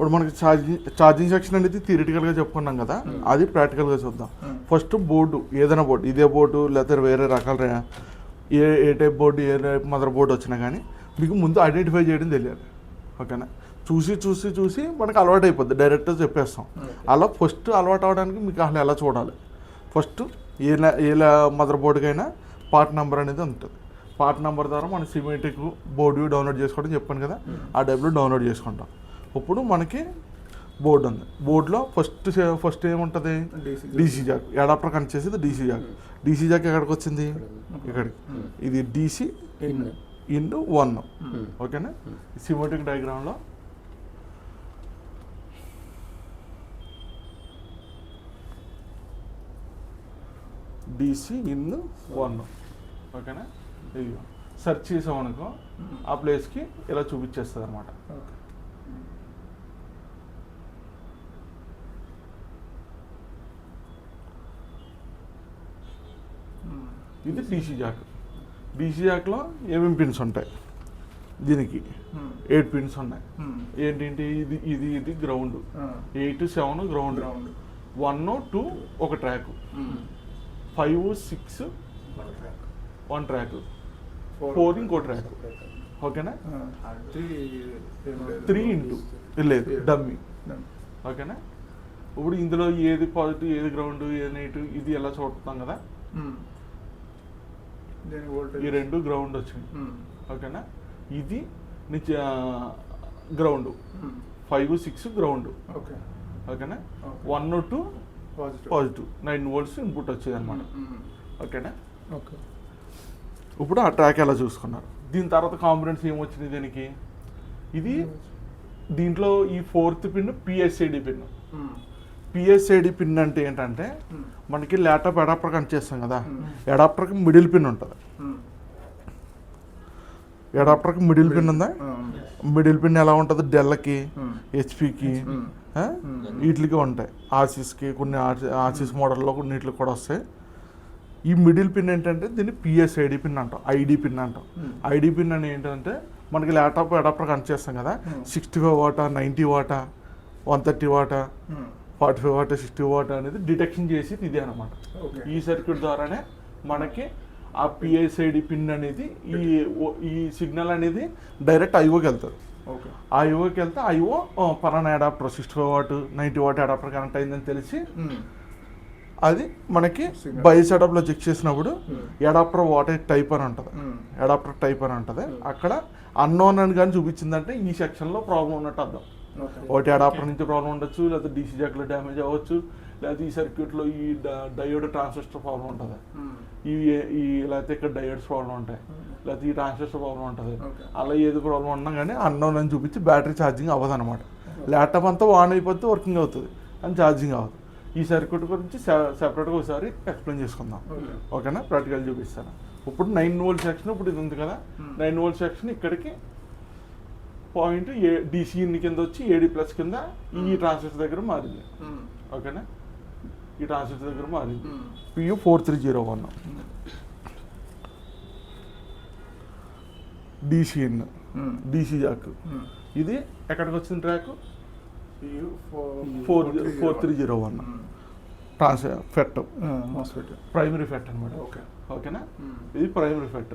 ఇప్పుడు మనకి charging section అనేది థియరిటికల్గా చెప్పుకున్నాం కదా, అది ప్రాక్టికల్గా చూద్దాం. ఫస్ట్ బోర్డు, ఏదైనా బోర్డు, ఇదే బోర్డు లేకపోతే వేరే రకాల ఏ టైప్ బోర్డు, ఏ టైప్ మదర్ బోర్డు వచ్చినా కానీ మీకు ముందు ఐడెంటిఫై చేయడం తెలియాలి. ఓకేనా? చూసి మనకు అలవాటు అయిపోద్ది, డైరెక్ట్గా చెప్పేస్తాం. అలా ఫస్ట్ అలవాటు అవడానికి మీకు అసలు ఎలా చూడాలి, ఫస్ట్ ఏ మదర్ బోర్డుకైనా పార్ట్ నెంబర్ అనేది ఉంటుంది. పార్ట్ నెంబర్ ద్వారా మనం సిమెటిక్ బోర్డు డౌన్లోడ్ చేసుకోవడం చెప్పాను కదా, ఆ టైప్లో డౌన్లోడ్ చేసుకుంటాం. ఇప్పుడు మనకి బోర్డు ఉంది. బోర్డులో ఫస్ట్ ఏముంటుంది, డీసీ జాక్. అడాప్టర్ కనెక్ట్ చేసేది డీసీ జాక్. డీసీ జాక్ ఎక్కడికి వచ్చింది, ఇక్కడికి. ఇది డీసీ ఇన్ 1. ఓకేనా? సిమెటిక్ డయాగ్రామ్లో డీసీ ఇన్ 1. ఓకేనా? ఇది సెర్చ్ చేసామనుకో ఆ ప్లేస్కి ఇలా చూపించేస్తుంది అనమాట. ఇది డీసీ జాక్. డీసీ జాక్లో ఏమేమి పిన్స్ ఉంటాయి, దీనికి 8 పిన్స్ ఉన్నాయి. ఏంటి ఇది గ్రౌండ్, 8, 7 గ్రౌండ్, 1, 2 ఒక ట్రాక్, 5, 6 1 ట్రాక్, 4 ఇంకో ట్రాక్. ఓకేనా? 3 ఇంటూ లేదు డమ్మీ. ఓకేనా? ఇప్పుడు ఇందులో ఏది పాజిటివ్, ఏది గ్రౌండ్, ఏది నెగిటివ్, ఇది ఎలా చూడతాం కదా. ఈ 2 గ్రౌండ్ వచ్చింది. ఓకేనా? ఇది గ్రౌండ్, 5, 6 గ్రౌండ్. ఓకేనా? 1, 2 పాజిటివ్, 9 volts ఇన్పుట్ వచ్చేది అనమాట. ఓకేనా? ఇప్పుడు ఆ ట్రాక్ ఎలా చూసుకున్నారు. దీని తర్వాత కాంపోనెంట్స్ ఏమొచ్చినాయి దీనికి, ఇది దీంట్లో ఈ 4th పిన్ పిఎస్ఐడి పిన్. పిఎస్ఐడి పిన్ అంటే ఏంటంటే మనకి ల్యాప్టాప్ అడాప్టర్ కనెక్ట్ చేస్తాం కదా, అడాప్టర్కి మిడిల్ పిన్ ఉంటుంది. అడాప్టర్కి మిడిల్ పిన్ ఉందా, మిడిల్ పిన్ ఎలా ఉంటుంది, డెల్కి, హెచ్పికి, వీటికి ఉంటాయి. ఆర్సిస్కి కొన్ని ఆర్సిస్ మోడల్లో కొన్నిటికి కూడా వస్తాయి. ఈ మిడిల్ పిన్ ఏంటంటే దీన్ని పిఎస్ఐడి పిన్ అంటాం, ఐడి పిన్ అంటాం. ఐడి పిన్ అని ఏంటంటే మనకి ల్యాప్టాప్ అడాప్టర్ కనెక్ట్ చేస్తాం కదా, 65 వాటా, 90 వాటా, 130 వాటా, 45 వాట్, 60 వాట్ అనేది డిటెక్షన్ చేసి ఇదే అనమాట. ఈ సర్క్యూట్ ద్వారానే మనకి ఆ పిఎస్ఐడి పిన్ అనేది ఈ సిగ్నల్ అనేది డైరెక్ట్ ఐఓకి వెళ్తుంది. ఆ ఐఓకి వెళ్తే ఐఓ పలానా adapter 65 what 90 what adapter connect అయిందని తెలిసి అది మనకి బై సెటప్లో చెక్ చేసినప్పుడు అడాప్టర్ వాట్ టైప్ అని ఉంటుంది, అడాప్టర్ టైప్ అని ఉంటుంది. అక్కడ అన్నోన్ అని కానీ చూపించిందంటే ఈ సెక్షన్లో ప్రాబ్లం ఉన్నట్టు అర్థం. ఒకటి అడాప్టర్ నుంచి ప్రాబ్లం ఉండొచ్చు, లేకపోతే డీసీ జాక్లో డ్యామేజ్ అవ్వచ్చు, లేకపోతే ఈ సర్క్యూట్లో ఈ డయోడ్ ట్రాన్సిస్టర్ ప్రాబ్లం ఉంటుంది, లేకపోతే ఇక్కడ డయోడ్స్ ప్రాబ్లం ఉంటాయి, లేకపోతే ఈ ట్రాన్సిస్టర్ ప్రాబ్లం ఉంటుంది. అలా ఏది ప్రాబ్లం ఉన్నా కానీ అన్నోన్ అని చూపించి బ్యాటరీ ఛార్జింగ్ అవ్వదు అనమాట. ల్యాప్టాప్ అంతా ఆన్ అయిపోతే వర్కింగ్ అవుతుంది అని ఛార్జింగ్ అవ్వదు. ఈ సర్క్యూట్ గురించి సెపరేట్గా ఒకసారి ఎక్స్ప్లెయిన్ చేసుకుందాం. ఓకేనా? ప్రాక్టికల్ చూపిస్తాను. ఇప్పుడు 9 volt సెక్షన్ ఇప్పుడు ఇది ఉంది కదా, 9 volt సెక్షన్ ఇక్కడికి పాయింట్ డీసీ ఇన్ కింద వచ్చి ఏడి ప్లస్ కింద ఈ ట్రాన్సిస్టర్ దగ్గర మారింది. ఓకేనా? ఈ ట్రాన్సిస్టర్ దగ్గర మారింది. PU4301 DC in, DC jack. ఇది ఎక్కడికి వచ్చిన ట్రాక్, 4301 ఫెట్, ప్రైమరీ ఫెట్ అనమాట. ఓకేనా? ఇది ప్రైమరీ ఫెట్.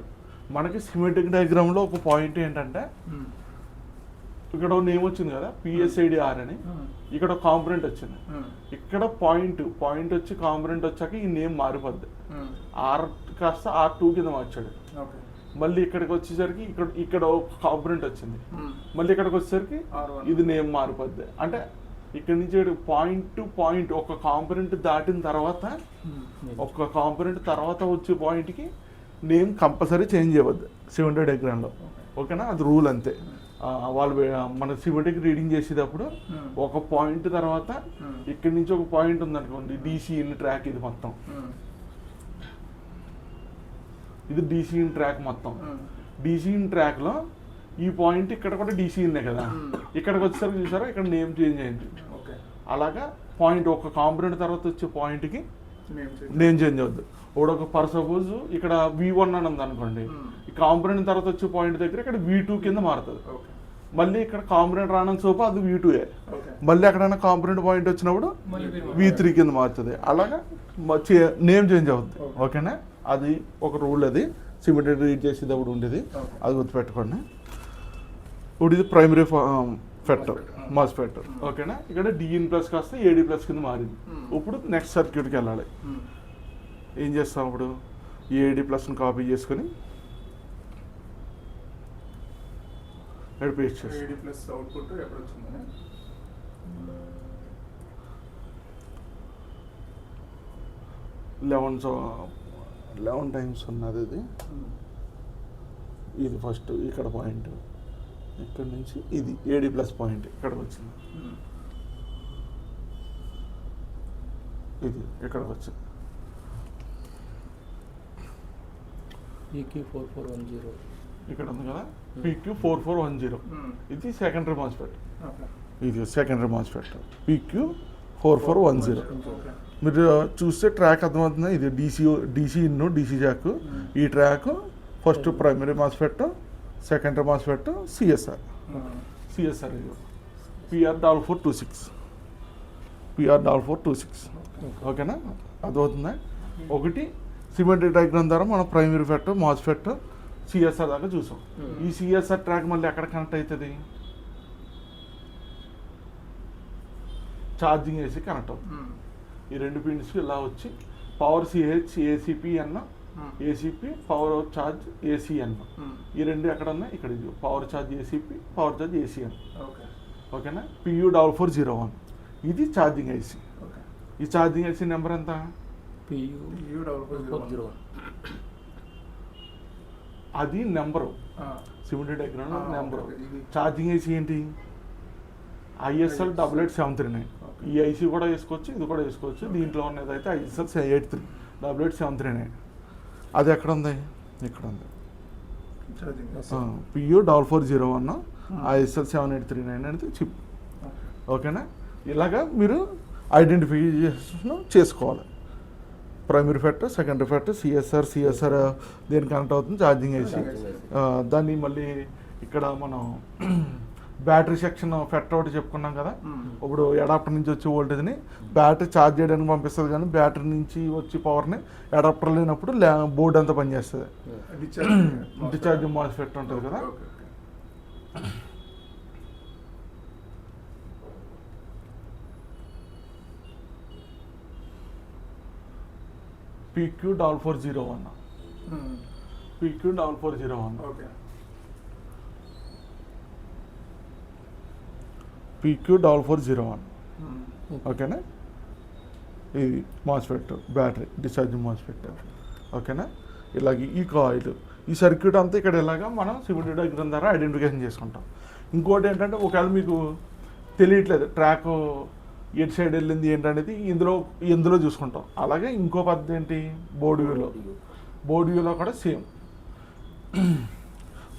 మనకి సిమెటిక్ డయాగ్రామ్లో ఒక పాయింట్ ఏంటంటే ఇక్కడ నేమ్ వచ్చింది కదా పిఎస్ఐడిఆర్ అని, ఇక్కడ కాంపోనెంట్ వచ్చింది. ఇక్కడ పాయింట్ వచ్చి కాంపోనెంట్ వచ్చాక ఈ నేమ్ మారిపోద్ది. ఆర్ కాస్త R2 కింద మార్చాడు. మళ్ళీ ఇక్కడికి వచ్చేసరికి ఇక్కడ ఒక కాంపోనెంట్ వచ్చింది. మళ్ళీ ఇక్కడికి వచ్చేసరికి ఇది నేమ్ మారిపోద్ది. అంటే ఇక్కడ నుంచి పాయింట్ టు పాయింట్ ఒక కాంపోనెంట్ దాటిన తర్వాత వచ్చే పాయింట్కి నేమ్ కంపల్సరీ చేంజ్ చేయవద్దు సిమెటిక్ డయాగ్రామ్లో. ఓకేనా? అది రూల్ అంతే. వాళ్ళు మన సిమెటిక్ రీడింగ్ చేసేటప్పుడు ఒక పాయింట్ తర్వాత ఇక్కడి నుంచి ఒక పాయింట్ ఉందనుకోండి, డీసీ ఇన్ ట్రాక్, ఇది మొత్తం ఇది డీసీ ఇన్ ట్రాక్ మొత్తం. డీసీ ఇన్ ట్రాక్లో ఈ పాయింట్ ఇక్కడ కూడా డీసీ ఇన్నే కదా, ఇక్కడికి వచ్చేసరికి చూసారా ఇక్కడ నేమ్ చేంజ్ అయింది. అలాగా పాయింట్ ఒక కాంపోనెంట్ తర్వాత వచ్చే పాయింట్కి నేమ్ చేంజ్ అవుద్ది. ఇప్పుడు ఫర్ సపోజ్ ఇక్కడ V1 అని ఉంది అనుకోండి, ఈ కాంపోనెంట్ తర్వాత వచ్చే పాయింట్ దగ్గర ఇక్కడ V2 కింద మారుతుంది. మళ్ళీ ఇక్కడ కాంపొనెంట్ రావడం సోపు అది V2A. మళ్ళీ ఎక్కడైనా కాంపొనెంట్ పాయింట్ వచ్చినప్పుడు V3 కింద మారుతుంది. అలాగా నేమ్ చేంజ్ అవుతుంది. ఓకేనా, అది ఒక రూల్. అది సిమెంట్ రీడ్ చేసేటప్పుడు ఉండేది, అది గుర్తుపెట్టుకోండి. ఇప్పుడు ఇది ప్రైమరీ ఫెట్ మాస్ఫెట్. ఓకేనా, ఇక్కడ డిఇన్ ప్లస్ కాస్త ఏడి ప్లస్ కింద మారింది. ఇప్పుడు నెక్స్ట్ సర్క్యూట్కి వెళ్ళాలి. ఏం చేస్తాం ఇప్పుడు? ఏడి ప్లస్ని కాపీ చేసుకొని పేస్ట్ చేస్తాం. ఏడి ప్లస్ అవుట్పుట్ ఎక్కడ వచ్చిందని 11 టైమ్స్ ఉన్నది. ఇది ఫస్ట్ ఇక్కడ పాయింట్, ఇక్కడ నుంచి ఇది ఏడి ప్లస్ పాయింట్ ఇక్కడికి వచ్చింది, ఇది ఇక్కడికి వచ్చింది. PQ4410 ఇక్కడ ఉంది కదా, PQ4410. ఇది సెకండరీ మాస్ఫెట్. ఇది సెకండరీ మాస్ఫెట్ PQ4410. మీరు చూస్తే ట్రాక్ అర్థమవుతుంది. ఇది డీసీ ఇన్ డీసీ జాక్. ఈ track first primary MOSFET, secondary MOSFET, CSR ఇది PR4426. ఓకేనా, అర్థమవుతుందా? ఒకటి సిమెట్రిక్ డయాగ్రామ్ ద్వారా మనం ప్రైమరీ ఫెట్, మాస్ఫెట్, సిఎస్ఆర్ దాకా చూసాం. ఈ సిఎస్ఆర్ ట్రాక్ మళ్ళీ ఎక్కడ కనెక్ట్ అవుతుంది? ఛార్జింగ్ ఏసీ కనెక్ట్ అవుతుంది. ఈ రెండు పిన్స్ ఇలా వచ్చి పవర్ సిహెచ్ ఏసీపీ అన్న, ఏసీపీ పవర్ ఛార్జ్ ఏసీఎన్. ఈ రెండు ఎక్కడ ఉన్నాయి? ఇక్కడ ఇది power charge ACP, power charge ACN. ఓకేనా, PU4401. ఇది ఛార్జింగ్ ఐసీ. ఈ ఛార్జింగ్ ఐసీ నెంబర్ ఎంత? PU4401. అది నెంబరు, సిమెంట్ డయాగ్రామ్ నెంబరు. ఛార్జింగ్ ఐసీ ఏంటి? ISL 88739. ఈ ఐసీ కూడా వేసుకోవచ్చు, ఇది కూడా వేసుకోవచ్చు. దీంట్లో ఉన్నది అయితే ISL 88739. అది ఎక్కడ ఉంది? ఇక్కడ ఉంది. PU4401 ISL 7839 అనేది చిప్. ఓకేనా, ఇలాగా మీరు ఐడెంటిఫికేషన్ చేసుకోవాలి. Primary FET, secondary FET, CSR దేనికి కనెక్ట్ అవుతుంది? Charging IC. దాన్ని మళ్ళీ ఇక్కడ మనం బ్యాటరీ సెక్షన్ ఫెట్ ఒకటి చెప్పుకున్నాం కదా. ఇప్పుడు అడాప్టర్ నుంచి వచ్చే వోల్టేజ్ని బ్యాటరీ ఛార్జ్ చేయడానికి పంపిస్తుంది, కానీ బ్యాటరీ నుంచి వచ్చే పవర్ని అడాప్టర్ లేనప్పుడు బోర్డు అంతా పనిచేస్తుంది. డిశ్చార్జ్ మాస్ఫెట్ ఉంటుంది కదా. PQ4401. PQ4401. PQ4401. ఓకేనా, ఇది మాస్ఫెట్, బ్యాటరీ డిశ్చార్జింగ్ మాస్ఫెట్. ఓకేనా, ఇలాగే ఈ కాయిల్, ఈ సర్క్యూట్ అంతా ఇక్కడ ఇలాగా మనం సిమెంట్ డయాగ్రామ్ ద్వారా ఐడెంటిఫికేషన్ చేసుకుంటాం. ఇంకోటి ఏంటంటే, ఒకవేళ మీకు తెలియట్లేదు ట్రాక్ ఎటు సైడ్ వెళ్ళింది ఏంటనేది ఇందులో చూసుకుంటాం. అలాగే ఇంకో పద్ధతి ఏంటి? బోర్డు వ్యూలో కూడా సేమ్.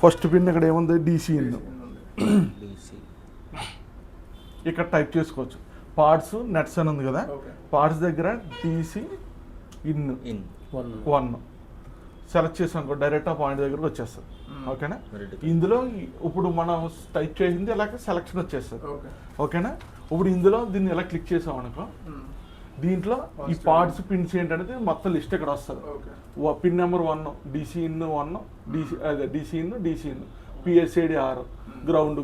ఫస్ట్ పిన్ ఇక్కడ ఏముంది? DC in. ఇక్కడ టైప్ చేసుకోవచ్చు. పార్ట్స్ నెట్స్ అని ఉంది కదా, పార్ట్స్ దగ్గర DC ఇన్ 1 సెలెక్ట్ చేసాం, డైరెక్ట్ ఆ పాయింట్ దగ్గరకు వచ్చేస్తుంది. ఓకేనా, ఇందులో ఇప్పుడు మనం టైప్ చేసింది అలాగే సెలెక్షన్ వచ్చేస్తుంది. ఓకేనా, ఇప్పుడు ఇందులో దీన్ని ఎలా క్లిక్ చేసాం అనుకో, దీంట్లో ఈ పార్ట్స్ పిన్స్ ఏంటనేది మొత్తం లిస్ట్ ఇక్కడ వస్తుంది. Pin number 1 DC in 1, DC in PSAD 6, ground.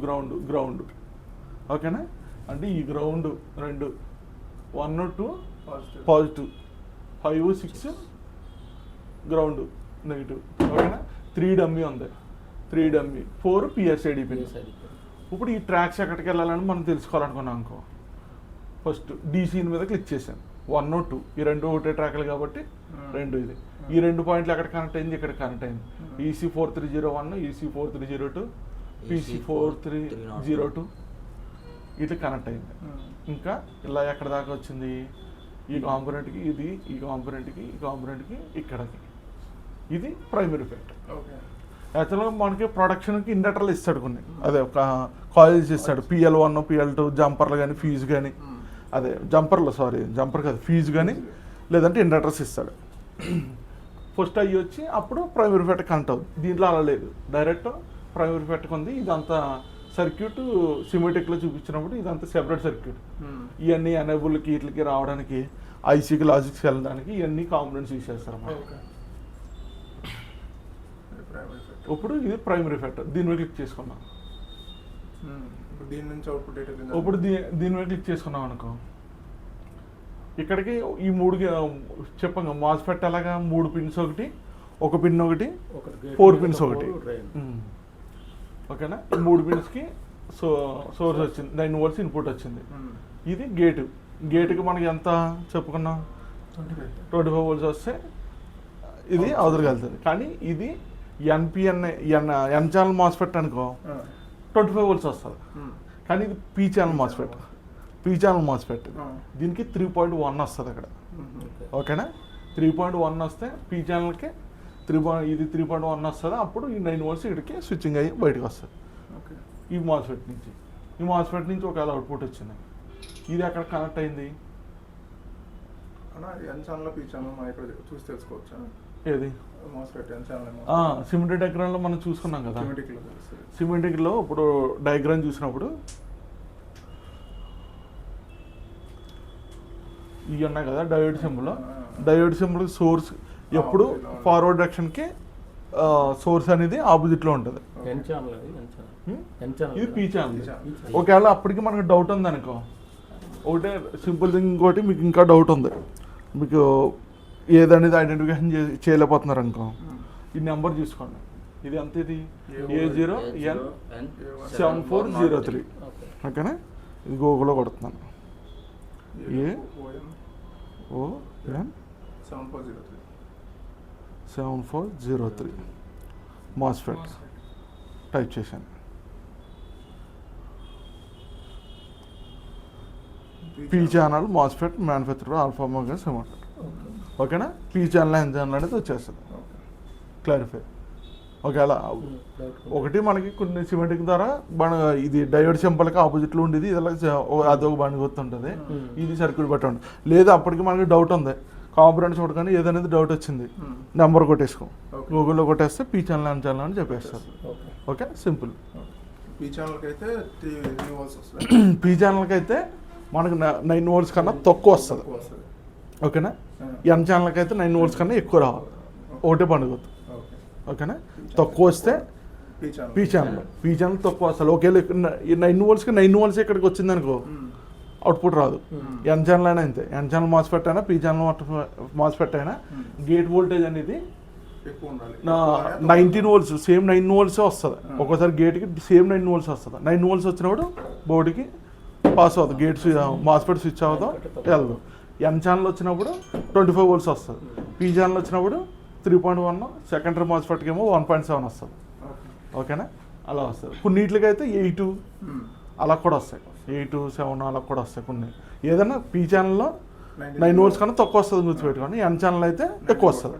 ఓకేనా, అంటే ఈ గ్రౌండ్ 2, 1, 2 పాజిటివ్, 5, 6 గ్రౌండ్ నెగిటివ్. ఓకేనా, 3 డమ్మీ ఉంది, 3 డమ్మీ, 4 PSAD పిన్. ఇప్పుడు ఈ ట్రాక్స్ ఎక్కడికి వెళ్ళాలని మనం తెలుసుకోవాలనుకున్నాం అనుకో, ఫస్ట్ DC మీద క్లిక్ చేశాను. 1, 2 ఈ రెండు ఒకటే ట్రాక్లు కాబట్టి 2 ఇది. ఈ 2 పాయింట్లు ఎక్కడ కనెక్ట్ అయింది? ఇక్కడ కనెక్ట్ అయింది. EC4301, EC4302, PC4302 ఇట్లా కనెక్ట్ అయింది. ఇంకా ఇలా ఎక్కడ దాకా వచ్చింది? ఈ కాంపోనెంట్కి, ఇది ఈ కాంపోనెంట్కి, ఈ కాంపోనెంట్కి, ఇక్కడికి. ఇది ప్రైమరీ ఫెట్. యాక్చువల్గా మనకి ప్రొడక్షన్కి ఇండక్టర్లు ఇస్తాడు కొన్ని, అదే ఒక కాయిల్స్ ఇస్తాడు. PL1, PL2 జంపర్లు కానీ, ఫీజు కానీ, అదే జంపర్ కాదు, ఫీజు కానీ, లేదంటే ఇండక్టర్స్ ఇస్తాడు. ఫస్ట్ అయ్యి వచ్చి అప్పుడు ప్రైమరీ ఫెట్ కనెక్ట్ అవుతుంది. దీంట్లో అలా లేదు, డైరెక్ట్ ప్రైమరీ ఫెట్ ఉంది. ఇదంతా సర్క్యూట్ సిమెటిక్లో చూపించినప్పుడు ఇదంతా సెపరేట్ సర్క్యూట్. ఇవన్నీ ఎనేబుల్కి వీటికి రావడానికి ఐసీకి లాజిక్స్కి వెళ్ళడానికి ఇవన్నీ కాంపోనెంట్స్ యూజ్ చేస్తారు అన్నమాట. ఇప్పుడు ఇది ప్రైమరీ ఫ్యాక్టర్. దీని మీద క్లిక్ చేసుకున్నాం. దీని నుంచి అవుట్పుట్ ఇప్పుడు దీని మీద క్లిక్ చేసుకున్నాం అనుకో, ఇక్కడికి ఈ మూడు చెప్పంగా మాస్ఫెట్ అలాగా 3 పిన్స్ ఒకటి, ఒక పిన్ ఒకటి, 4 పిన్స్ ఒకటి. ఓకేనా? ఈ 3 పిన్స్కి సోర్స్ వచ్చింది, 9 volts ఇన్పుట్ వచ్చింది. ఇది గేటుకి మనకి ఎంత చెప్పుకున్నాం, 25 volts వస్తే ఇది అవతలకి వెళ్తుంది. కానీ ఇది ఎన్ ఛానల్ మాస్ఫెట్ అనుకో 25 volts వస్తుంది. కానీ ఇది పీ ఛానల్ మాస్ఫెట్. దీనికి 3.1 వస్తుంది అక్కడ. ఓకేనా? 3.1 వస్తే పీ ఛానల్కి ఇది 3.1 వస్తుంది. అప్పుడు ఈ 9 volts ఇక్కడికి స్విచ్చింగ్ అయ్యి బయటకు వస్తుంది. ఈ మాస్ఫెట్ నుంచి ఒకవేళ అవుట్పుట్ వచ్చింది, ఇది అక్కడ కనెక్ట్ అయింది. చూసి తెలుసుకోవచ్చా ఏది సిమెట్రిక్ డయాగ్రామ్లో మనం చూసుకున్నాం కదా. సిమెట్రిక్లో ఇప్పుడు డయాగ్రామ్ చూసినప్పుడు ఇవి ఉన్నాయి కదా డయోడ్ సింబల్ సోర్స్ ఎప్పుడు ఫార్వర్డ్ డైరెక్షన్కి సోర్స్ అనేది ఆపోజిట్లో ఉంటుంది. ఇది పీ ఛానల్. ఒకవేళ అప్పటికి మనకు డౌట్ ఉంది అనుకో, ఒకటే సింపుల్ థింగ్. ఇంకోటి మీకు ఇంకా డౌట్ ఉంది, మీకు ఏదనేది ఐడెంటిఫికేషన్ చేయలేకపోతున్నారు అనుకో, ఈ నెంబర్ చూసుకోండి. ఇది ఎంత, ఇది A0N7403. ఓకేనా? ఇది గూగుల్లో కొడుతున్నాను. AON7403 మాస్ఫెట్ టైప్ చేశాను. P channel MOSFET manufacturer Alpha Omega semi. ఓకేనా? పీ ఛానల్ ఎన్ ఛానల్ అనేది వచ్చేస్తుంది. క్లారిఫై. ఒకవేళ ఒకటి మనకి కొన్ని సిమెటిక్ ద్వారా ఇది డయోడ్ సింబల్కి ఆపోజిట్లో ఉండేది, ఇది అదొక బండి గుర్తుంటుంది, ఇది సర్క్యూట్ బట్టి ఉంటుంది. లేదా అప్పటికి మనకి డౌట్ ఉంది, కాంపరెంట్ చూడగానే ఏదనేది డౌట్ వచ్చింది, నెంబర్ కొట్టేసుకో, గూగుల్లో కొట్టేస్తే పీ ఛానల్ ఎన్ ఛానల్ అని చెప్పేస్తారు. Okay, simple. పీ ఛానల్కి అయితే మనకు 9 volts కన్నా తక్కువ వస్తుంది. ఓకేనా? ఎన్ ఛానల్కి అయితే 9 volts కన్నా ఎక్కువ రావాలి, ఒకటే పండుగ. ఓకేనా? తక్కువ వస్తే పీ ఛానల్ తక్కువ వస్తుంది. ఒకవేళ 9 voltsకి 9 volts ఇక్కడికి వచ్చింది అనుకో, అవుట్పుట్ రాదు. ఎన్ ఛానల్ అయినా అంతే, ఎన్ ఛానల్ మాస్ఫెట్ అయినా పీ ఛానల్ మాస్ఫెట్ అయినా గేట్ వోల్టేజ్ అనేది 19 volts, సేమ్ 9 volts వస్తుంది. ఒక్కోసారి గేట్కి సేమ్ 9 volts వస్తుంది. 9 volts వచ్చినప్పుడు బోర్డుకి పాస్ అవుతుంది, గేట్స్ మాస్ఫెట్ స్విచ్ అవుతాం వెళ్దాం. ఎన్ ఛానల్ వచ్చినప్పుడు 25 volts వస్తుంది. పీ ఛానల్ వచ్చినప్పుడు 3.1, సెకండరీ మాస్ఫెట్కి ఏమో 1.7 వస్తుంది. ఓకేనా? అలా వస్తుంది. కొన్నిటికి అయితే 8 అలా కూడా వస్తాయి, 8, 7 అలా కూడా వస్తాయి కొన్ని. ఏదైనా పీ ఛానల్లో 9 volts కన్నా తక్కువ వస్తుంది గుర్తుపెట్టుకోండి. ఎన్ ఛానల్ అయితే ఎక్కువ వస్తుంది.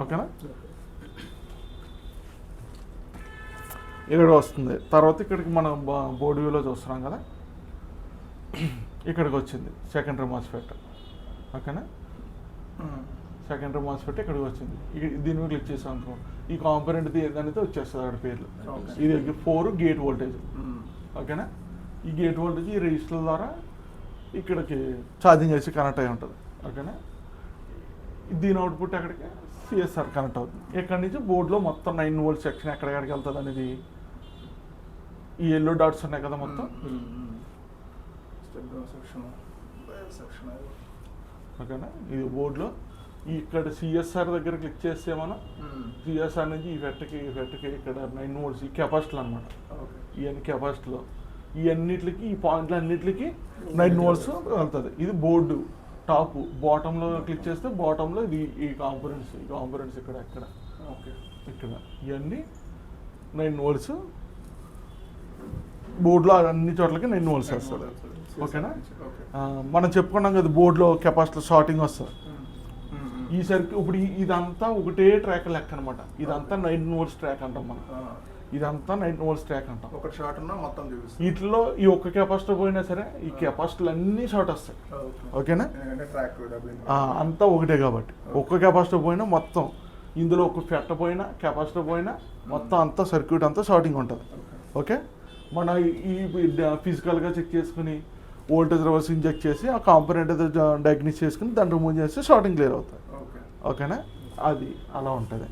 ఓకేనా? ఇక్కడ వస్తుంది. తర్వాత ఇక్కడికి మనం బోర్డు వ్యూలో చూస్తున్నాం కదా, ఇక్కడికి వచ్చింది సెకండరీ మాస్ఫెట్. ఓకేనా? సెకండరీ మాస్ఫెట్ ఇక్కడికి వచ్చింది. దీని మీద క్లిక్ చేసాం అనుకో, ఈ కాంపోనెంట్ ఏదైతే వచ్చేస్తుంది అక్కడ పేర్లు. ఇది 4 గేట్ వోల్టేజ్. ఓకేనా? ఈ గేట్ వోల్టేజ్ ఈ రిజిస్టర్ ద్వారా ఇక్కడికి ఛార్జింగ్ చేసి కనెక్ట్ అయి ఉంటుంది. ఓకేనా? దీని అవుట్పుట్ అక్కడికి సిఎస్ఆర్ కనెక్ట్ అవుతుంది. ఇక్కడి నుంచి బోర్డులో మొత్తం 9 volts సెక్షన్ ఎక్కడికి వెళ్తుంది అనేది ఈ ఎల్లో డాట్స్ ఉన్నాయి కదా మొత్తం. ఓకేనా? ఇది బోర్డులో ఇక్కడ సిఎస్ఆర్ దగ్గర క్లిక్ చేస్తే మనం సిఎస్ఆర్ నుంచి ఈ ఫెట్కి ఇక్కడ 9 volts ఈ కెపాసిటీలు అనమాట. ఇవన్నీ కెపాసిటీలో ఇవన్నిటికి ఈ పాయింట్లు అన్నిటికి 9 volts వెళ్తుంది. ఇది బోర్డు టాప్. బాటంలో క్లిక్ చేస్తే బాటంలో ఇది ఈ కాంపోనెంట్స్ ఇక్కడ ఇవన్నీ 9 volts బోర్డులో అన్ని చోట్లకి 9 volts వస్తుంది. ఓకేనా? మనం చెప్పుకున్నాం కదా బోర్డులో కెపాసిటీ షార్టింగ్ వస్తుంది. ఈ సర్క్యూట్ ఇప్పుడు ఇదంతా ఒకటే ట్రాక్ లెక్క అనమాట. ఇదంతా 9 volts ట్రాక్ అంటాం మనం. ఇదంతా 9 volts ట్రాక్ అంటాం. ఒక షార్ట్ ఉన్నా మొత్తం వీటిలో ఈ ఒక్క కెపాసిటర్ పోయినా సరే ఈ కెపాసిటీలు అన్నీ షార్ట్ వస్తాయి. ఓకేనా? అంతా ఒకటే కాబట్టి ఒక్క కెపాసిటర్ పోయినా మొత్తం ఇందులో ఒక ఫెట్ట పోయినా కెపాసిటర్ పోయినా మొత్తం అంతా సర్క్యూట్ అంతా షార్టింగ్ ఉంటుంది. ఓకే? మన ఈ ఫిజికల్గా చెక్ చేసుకుని వోల్టేజ్ రివర్సింగ్ చెక్ చేసి ఆ కాంపోనెంట్ ఏదో డయాగ్నోస్ చేసుకుని దాన్ని రిమూవ్ చేస్తే షార్టింగ్ క్లియర్ అవుతుంది. ఓకే. ఓకేనా, అది అలా ఉంటుంది.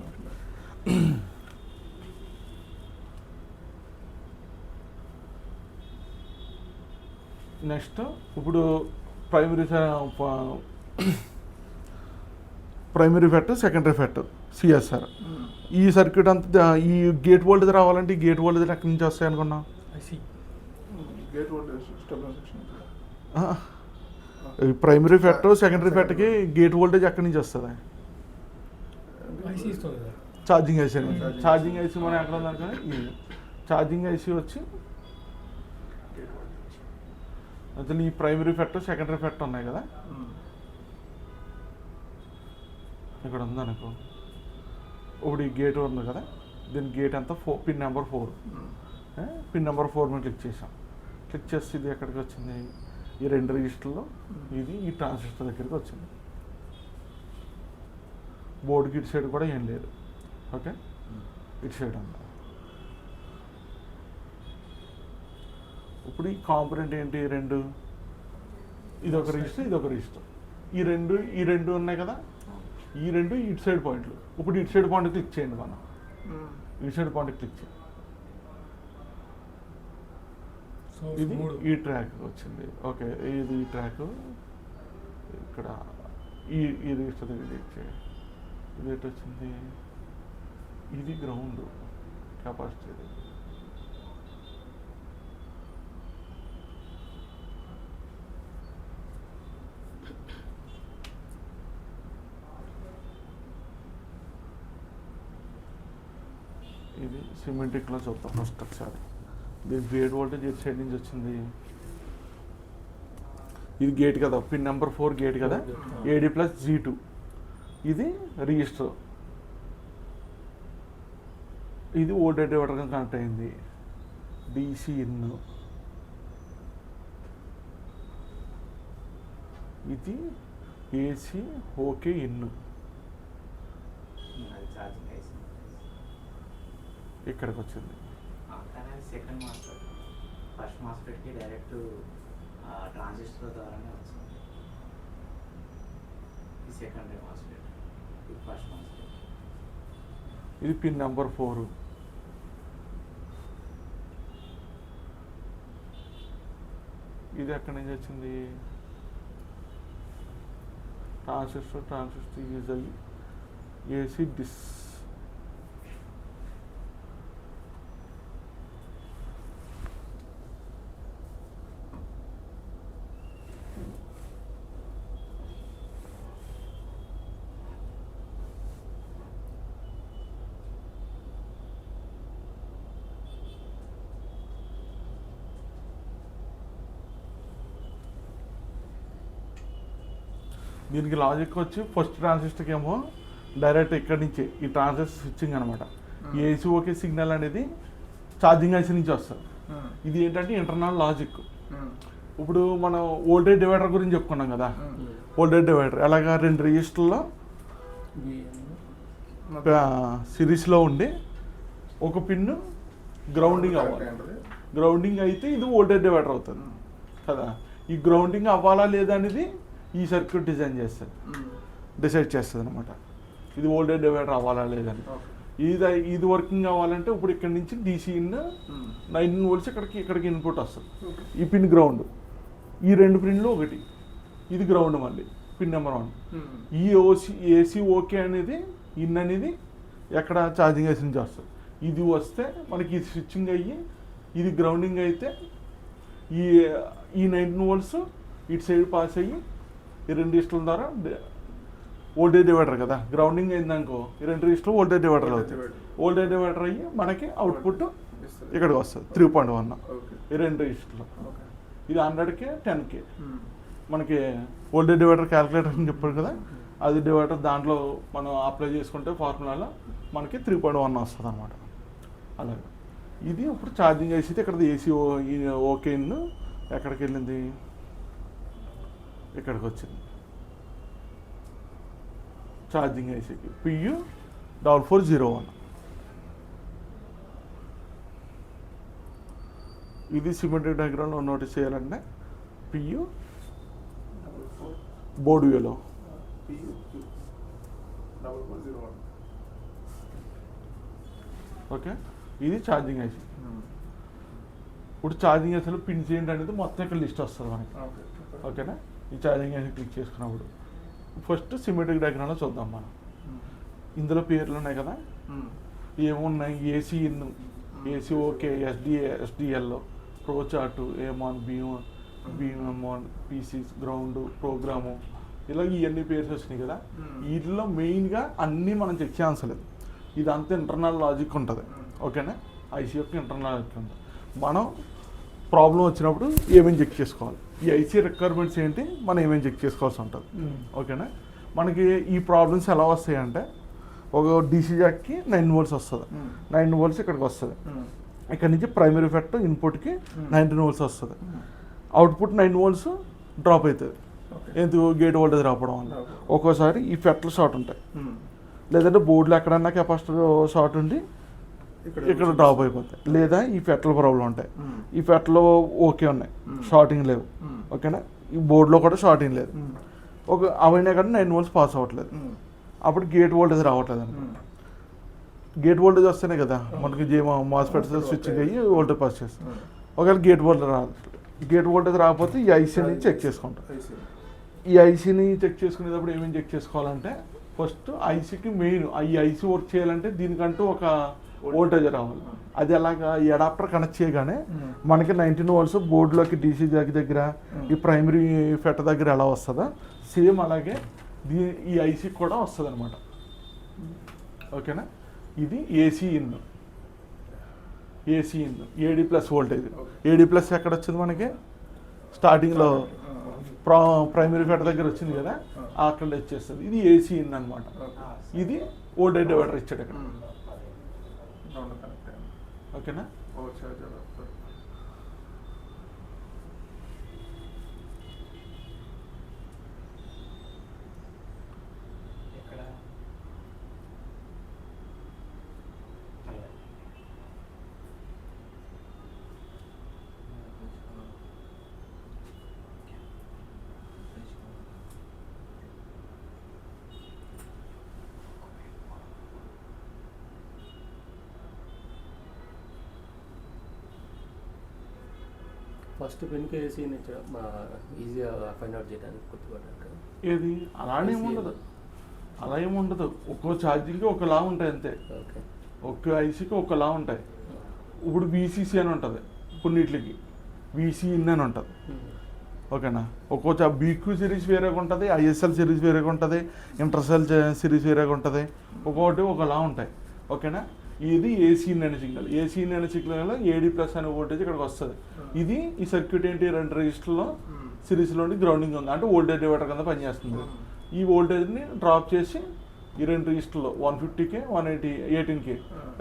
నెక్స్ట్ ఇప్పుడు primary FET, secondary FET, CSR. ఈ సర్క్యూట్ అంతా ఈ గేట్ వోల్టేజ్ రావాలంటే ఈ గేట్ వోల్టేజ్ ఎక్కడి నుంచి వస్తాయి అనుకున్నాం? Gate voltage stabiliser section. ఈ primary FET, secondary ఫెట్కి gate voltage ఎక్కడి నుంచి వస్తుంది? Charging IC. ఛార్జింగ్ ఐసీ మనం ఎక్కడ ఉందని కానీ ఈ ఛార్జింగ్ ఐసీ వచ్చి అసలు ఈ ప్రైమరీ ఫెట్, సెకండరీ ఫెట్ ఉన్నాయి కదా, ఇక్కడ ఉందనుకో. ఇప్పుడు ఈ గేట్ ఉంది కదా, దీని గేట్ అంతా పిన్ నెంబర్ 4. పిన్ నెంబర్ 4 మీద క్లిక్ చేసాం. క్లిక్ చేస్తే ఇది ఎక్కడికి వచ్చింది? ఈ 2 రిజిస్టర్లో ఇది ఈ ట్రాన్సిస్టర్ దగ్గరికి వచ్చింది. బోర్డుకి ఇటు సైడ్ కూడా ఏం లేదు. ఓకే, ఇటు సైడ్ అంతా. ఇప్పుడు ఈ కాంపోనెంట్ ఏంటి? 2. ఇది ఒక రిజిస్టర్, ఇది ఒక రిజిస్టర్. ఈ రెండు ఉన్నాయి కదా, ఈ 2 ఇటు సైడ్ పాయింట్లు. ఇప్పుడు ఇటు సైడ్ పాయింట్ క్లిక్ చేయండి. మనం ఇటు సైడ్ పాయింట్ క్లిక్ చేయండి. ఇది ఈ ట్రాక్ వచ్చింది. ఓకే, ఇది ఈ ట్రాక్. ఇక్కడ ఈ రిజిస్టర్ దగ్గర క్లిక్ చేయండి. ఇది ఎటు వచ్చింది? ఇది గ్రౌండ్ కెపాసిటీ. ఇది సిమెట్రిక్లో చూద్దాం ఫస్ట్ ఒకసారి. దీని గేట్ వోల్టేజ్ ఎటు సైడ్ నుంచి వచ్చింది? ఇది గేట్ కదా, పిన్ నెంబర్ 4 గేట్ కదా, AD+G2. ఇది రిజిస్టర్. ఇది వోల్టేజ్ డివైడర్గా కనెక్ట్ అయింది. DC in. ఇది AC ఓకే ఇన్. ఇక్కడికి వచ్చింది. సెకండ్ మాస్టర్, ఫస్ట్ మాస్టర్కి డైరెక్ట్ ట్రాన్సిస్టర్ ద్వారానే వచ్చింది. ఈ సెకండరీ మాస్టర్, ఇది ఫస్ట్ మాస్టర్. ఇది పిన్ నెంబర్ 4. ఇది ఎక్కడి నుంచి వచ్చింది? ట్రాన్సిస్టర్ యూజువల్లీ AC డిస్. దీనికి లాజిక్ వచ్చి ఫస్ట్ ట్రాన్సిస్టర్కి ఏమో డైరెక్ట్ ఇక్కడి నుంచి ఈ ట్రాన్సిస్టర్ స్విచ్చింగ్ అనమాట. ఈ ఏసీ ఓకే సిగ్నల్ అనేది ఛార్జింగ్ ఐసీ నుంచి వస్తుంది. ఇది ఏంటంటే ఇంటర్నల్ లాజిక్. ఇప్పుడు మనం వోల్టేజ్ డివైడర్ గురించి చెప్పుకున్నాం కదా. వోల్టేజ్ డివైడర్ ఎలాగా 2 రిజిస్టర్లో సిరీస్లో ఉండి ఒక పిన్ గ్రౌండింగ్ అవ్వాలి. గ్రౌండింగ్ అయితే ఇది వోల్టేజ్ డివైడర్ అవుతుంది కదా. ఈ గ్రౌండింగ్ అవ్వాలా లేదా అనేది ఈ సర్క్యూట్ డిసైడ్ చేస్తుంది అనమాట. ఇది వోల్టేజ్ డివైడర్ అవ్వాలా లేదని. ఇది వర్కింగ్ అవ్వాలంటే ఇప్పుడు ఇక్కడ నుంచి DC ఇన్ 9 volts ఇక్కడికి ఇన్పుట్ వస్తుంది. ఈ పిన్ గ్రౌండ్. ఈ 2 పిన్లు ఒకటి. ఇది గ్రౌండ్ మళ్ళీ పిన్ నెంబర్ 1. ఈ AC ఓకే అనేది ఇన్ అనేది ఎక్కడ ఛార్జింగ్ ఐసీ నుంచి వస్తుంది. ఇది వస్తే మనకి ఇది స్విచ్చింగ్ అయ్యి ఇది గ్రౌండింగ్ అయితే ఈ 9 volts ఇటు సైడ్ పాస్ అయ్యి ఈ 2 రిజిస్టర్ల ద్వారా వోల్టేజ్ డివైడర్ కదా, గ్రౌండింగ్ అయిందనుకో ఈ 2 రిజిస్టర్ వోల్టేజ్ డివైడర్ అవుతుంది. వోల్టేజ్ డివైడర్ అయ్యి మనకి అవుట్పుట్ ఇక్కడికి వస్తుంది 3.1 ఈ 2 రిజిస్టర్లో. ఇది 100K 10K. మనకి వోల్టేజ్ డివైడర్ క్యాలిక్యులేటర్ అని చెప్పారు కదా, అది డివైడర్ దాంట్లో మనం అప్లై చేసుకుంటే ఫార్ములాలో మనకి 3.1 వస్తుంది అనమాట. అలాగే ఇది ఇప్పుడు ఛార్జింగ్ వేసి ఇక్కడ AC ఓకే ఎక్కడికి వెళ్ళింది? ఇక్కడికి వచ్చింది ఛార్జింగ్ ఐసీకి PU4401. ఇది సిమెట్రిక్ డయాగ్రామ్లో నోటీస్ చేయాలంటే పియు 44 బోర్డు వేలో PUQ 4401. ఓకే. ఇది ఛార్జింగ్ ఐసి. ఇప్పుడు ఛార్జింగ్ ఐసీలో పిన్స్ ఏంటి అనేది మొత్తం ఇక్కడ లిస్ట్ వస్తుంది మనకి. ఓకే. ఓకేనా? ఈ ఛార్జింగ్ ఐసి క్లిక్ చేసుకున్నప్పుడు ఫస్ట్ సిమెట్రిక్ డయాగ్రామ్లో చూద్దాం మనం. ఇందులో పేర్లు ఉన్నాయి కదా, ఏమున్నాయి? AC in, AC OK, SDL, PROCHOT, AMON, BM, PC, ground, program, ఇలా ఇవన్నీ పేర్స్ వచ్చినాయి కదా. వీటిలో మెయిన్గా అన్నీ మనం చెక్ చేయాల్సలేదు. ఇదంతా ఇంటర్నల్ లాజిక్ ఉంటుంది. ఓకేనా? ఐసీ యొక్క ఇంటర్నల్ లాజిక్ ఉంటుంది. మనం ప్రాబ్లం వచ్చినప్పుడు ఏమేమి చెక్ చేసుకోవాలి, ఈ ఐసీ రిక్వైర్మెంట్స్ ఏంటి, మనం ఏమేమి చెక్ చేసుకోవాల్సి ఉంటుంది. ఓకేనా? మనకి ఈ ప్రాబ్లమ్స్ ఎలా వస్తాయంటే, ఒక డీసీ జాక్కి 9 volts వస్తుంది. 9 volts ఇక్కడికి వస్తుంది. ఇక్కడ నుంచి ప్రైమరీ ఎఫెక్ట్ ఇన్పుట్కి 19 volts వస్తుంది. అవుట్పుట్ 9 volts డ్రాప్ అవుతుంది. ఎందుకు? గేట్ వోల్టేజ్ రావడం వల్ల. ఒక్కోసారి ఈ ఫెట్లు షార్ట్ ఉంటాయి, లేదంటే బోర్డులో ఎక్కడన్నా కెపాసిటర్ షార్ట్ ఉండి ఇక్కడ డ్రాప్ అయిపోతాయి, లేదా ఈ ఫెట్ల ప్రాబ్లం ఉంటాయి. ఈ ఫెట్లో ఓకే ఉన్నాయి, షార్టింగ్ లేవు. ఓకేనా? ఈ బోర్డులో కూడా షార్టింగ్ లేదు. అవైనా కానీ 9 volts పాస్ అవ్వట్లేదు. అప్పుడు గేట్ వోల్టేజ్ రావట్లేదు అనుకోండి. గేట్ వోల్టేజ్ వస్తేనే కదా మనకి మాస్ఫెట్స్ స్విచ్చింగ్ అయ్యి వోల్టేజ్ పాస్ చేస్తాం. ఒకవేళ గేట్ వోల్టేజ్ రావట్లేదు, గేట్ వోల్టేజ్ రాకపోతే ఈ ఐసీని చెక్ చేసుకుంటాం. ఈ ఐసీని చెక్ చేసుకునేటప్పుడు ఏమేమి చెక్ చేసుకోవాలంటే, ఫస్ట్ ఐసీకి మెయిన్ ఈ ఐసీ వర్క్ చేయాలంటే దీనికంటూ ఒక వోల్టేజ్ రావాలి. అది అలాగా ఈ అడాప్టర్ కనెక్ట్ చేయగానే మనకి 19 volts బోర్డులోకి డీసీ జాక్ దగ్గర, ఈ ప్రైమరీ ఫెట్ దగ్గర ఎలా వస్తుందో సేమ్ అలాగే ఈ ఐసీకి కూడా వస్తుంది అనమాట. ఓకేనా? ఇది AC in, AD plus voltage. AD plus ఎక్కడ వచ్చింది మనకి? స్టార్టింగ్లో ప్రైమరీ ఫెట్ దగ్గర వచ్చింది కదా, అక్కడ వచ్చేస్తుంది. ఇది ఏసీ ఇన్ అనమాట. ఇది వోల్టేజ్ డివైడర్ ఇచ్చాడు ఇక్కడ. ఓకేనా? ఎక్కడ ఫస్ట్ పెన్కి ఏసీ ఈజీగా ఫైండ్ అవుట్ చేయడానికి గుర్తుపడడానికి. ఏది అలానే ఉండదు, అలా ఏముండదు. ఒక్కో ఛార్జింగ్కి ఒకలా ఉంటాయి అంతే. ఓకే. ఒక్కో ఐసీకి ఒకలా ఉంటాయి. ఇప్పుడు వీసీసీ అని ఉంటుంది కొన్నిటికి, వీసీ ఇన్ అని ఉంటుంది. ఓకేనా? ఒక్కో బీక్యూ సిరీస్ వేరేగా ఉంటుంది, ఐఎస్ఎల్ సిరీస్ వేరేగా ఉంటుంది, ఇంటర్సెల్ సిరీస్ వేరేగా ఉంటుంది. ఒక్కొక్కటి ఒకలా ఉంటాయి. ఓకేనా? ఇది ఏసీ అనే సిగ్నల్. ఏసీ అనే సిగ్నల్ ఏడీ ప్లస్ అనే వోల్టేజ్ ఇక్కడికి వస్తుంది. ఇది ఈ సర్క్యూట్ ఏంటి, 2 రిజిస్టర్లో సిరీస్లో గ్రౌండింగ్ ఉంది అంటే వోల్టేజ్ డివైడర్ కింద పనిచేస్తుంది. ఈ వోల్టేజ్ని డ్రాప్ చేసి ఈ 2 రిజిస్టర్లో 150K 18K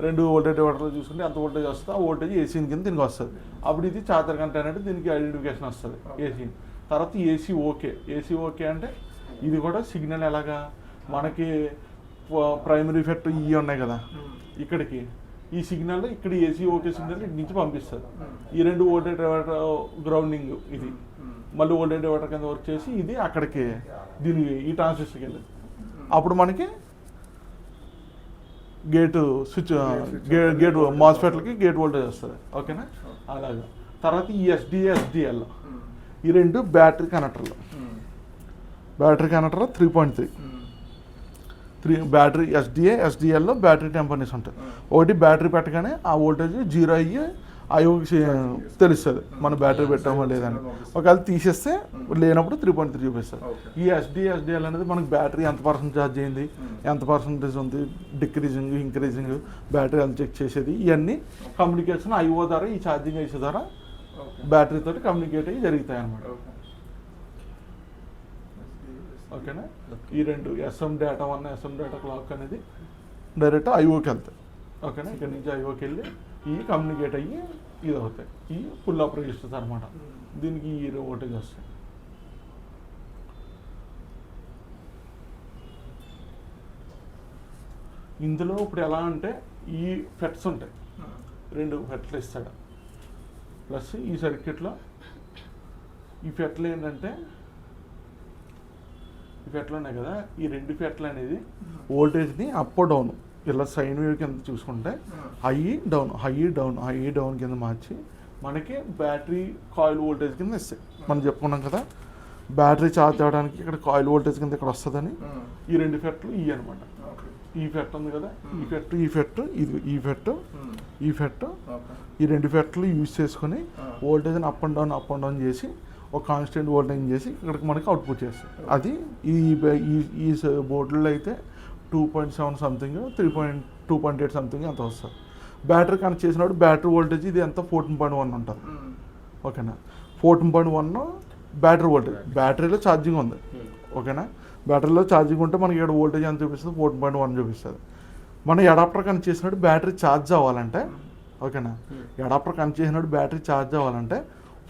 2 వోల్టేజ్ డివైడర్లో చూసుకుంటే ఎంత వోల్టేజ్ వస్తుంది, ఆ వోల్టేజ్ ఏసీ కింద దీనికి వస్తుంది. అప్పుడు ఇది చార్జర్ కంటే అనేది దీనికి ఐడెంటిఫికేషన్ వస్తుంది ఏసీ. తర్వాత ఏసీ ఓకే అంటే ఇది కూడా సిగ్నల్ ఎలాగా మనకి ప్రైమరీ ఎఫెక్ట్ ఇవి ఉన్నాయి కదా, ఇక్కడికి ఈ సిగ్నల్ ఇక్కడ ఏసీ ఓకే సిగ్నల్ ఇటు నుంచి పంపిస్తుంది. ఈ 2 వోల్టేజ్ డివైడర్ గ్రౌండింగ్ ఇది మళ్ళీ వోల్టేజ్ డివైడర్ కింద వర్క్ చేసి ఇది అక్కడికి దీనికి ఈ ట్రాన్సిస్టర్కి వెళ్ళింది. అప్పుడు మనకి గేట్ స్విచ్ గేట్ మాస్ఫెట్లకి గేట్ వోల్టేజ్ వస్తుంది. ఓకేనా? అలాగా. తర్వాత ఈ ఎస్డిఎల్ ఈ 2 బ్యాటరీ కనెక్టర్లు. 3.3 బ్యాటరీ ఎస్డిఎల్లో బ్యాటరీ టెంపర్నెస్ ఉంటుంది. ఒకటి బ్యాటరీ పెట్టగానే ఆ వోల్టేజ్ 0 అయ్యి ఐఓకి తెలుస్తుంది మన బ్యాటరీ పెట్టామో లేదని. ఒకవేళ తీసేస్తే లేనప్పుడు 3.3 చూపిస్తుంది. ఈ ఎస్డిఎల్ అనేది మనకి బ్యాటరీ ఎంత పర్సెంట్ ఛార్జ్ అయింది, ఎంత పర్సెంటేజ్ ఉంది, డిక్రీజింగ్ ఇంక్రీజింగ్ బ్యాటరీ ఎంత చెక్ చేసేది, ఇవన్నీ కమ్యూనికేషన్ ఐఓ ద్వారా ఈ ఛార్జింగ్ ఐసీ ద్వారా బ్యాటరీ తోటి కమ్యూనికేట్ అయ్యి జరుగుతాయి అన్నమాట. ఓకేనా? ఈ 2 SM data 1 SM data clock అనేది డైరెక్ట్ ఐఓకి వెళ్తాయి. ఓకేనా? ఇక్కడ నుంచి ఐఓకి వెళ్ళి ఇవి కమ్యూనికేట్ అయ్యి ఇది అవుతాయి. ఈ ఫుల్ అప్ రిజిస్టర్స్ అనమాట. దీనికి ఈ వోల్టేజ్ వస్తాయి. ఇందులో ఇప్పుడు ఎలా అంటే ఈ ఫెట్స్ ఉంటాయి, 2 ఫెట్లు ఇస్తాడు. ప్లస్ ఈ సర్క్యూట్లో ఈ ఫెట్లు ఏంటంటే ఈ ఫెట్లు ఉన్నాయి కదా, ఈ రెండు ఫెట్లు అనేది వోల్టేజ్ని అప్ డౌన్ ఇలా సైన్ వేవ్ కింద చూసుకుంటే హై డౌన్ కింద మార్చి మనకి బ్యాటరీ కాయిల్ వోల్టేజ్ కింద ఇస్తాయి. మనం చెప్పుకున్నాం కదా బ్యాటరీ ఛార్జ్ అవ్వడానికి ఇక్కడ కాయిల్ వోల్టేజ్ కింద ఇక్కడ వస్తుందని. ఈ రెండు ఫెట్లు ఇవి అనమాట. ఈ ఫెట్ ఉంది కదా, ఈ ఫెట్ ఇది ఈ ఫెట్ ఈ రెండు ఫెట్లు యూజ్ చేసుకొని వోల్టేజ్ని అప్ అండ్ డౌన్ చేసి ఒక కాన్స్టెంట్ వోల్టేజ్ చేసి ఇక్కడికి మనకి అవుట్పుట్ చేస్తాయి. అది ఈ బోర్డులో అయితే 2.7 సంథింగ్ 2.8 సంథింగ్ అంత వస్తుంది. బ్యాటరీ కనెక్ట్ చేసినప్పుడు బ్యాటరీ వోల్టేజ్ ఇది ఎంత 14.1 ఉంటుంది. ఓకేనా, 14.1 బ్యాటరీ వోల్టేజ్. బ్యాటరీలో ఛార్జింగ్ ఉంది. ఓకేనా, బ్యాటరీలో ఛార్జింగ్ ఉంటే మనకి ఇక్కడ వోల్టేజ్ ఎంత చూపిస్తుంది 14.1 చూపిస్తుంది. మనం అడాప్టర్ కనెక్ట్ చేసినప్పుడు బ్యాటరీ ఛార్జ్ అవ్వాలంటే, ఓకేనా, అడాప్టర్ కనెక్ట్ చేసినప్పుడు బ్యాటరీ ఛార్జ్ అవ్వాలంటే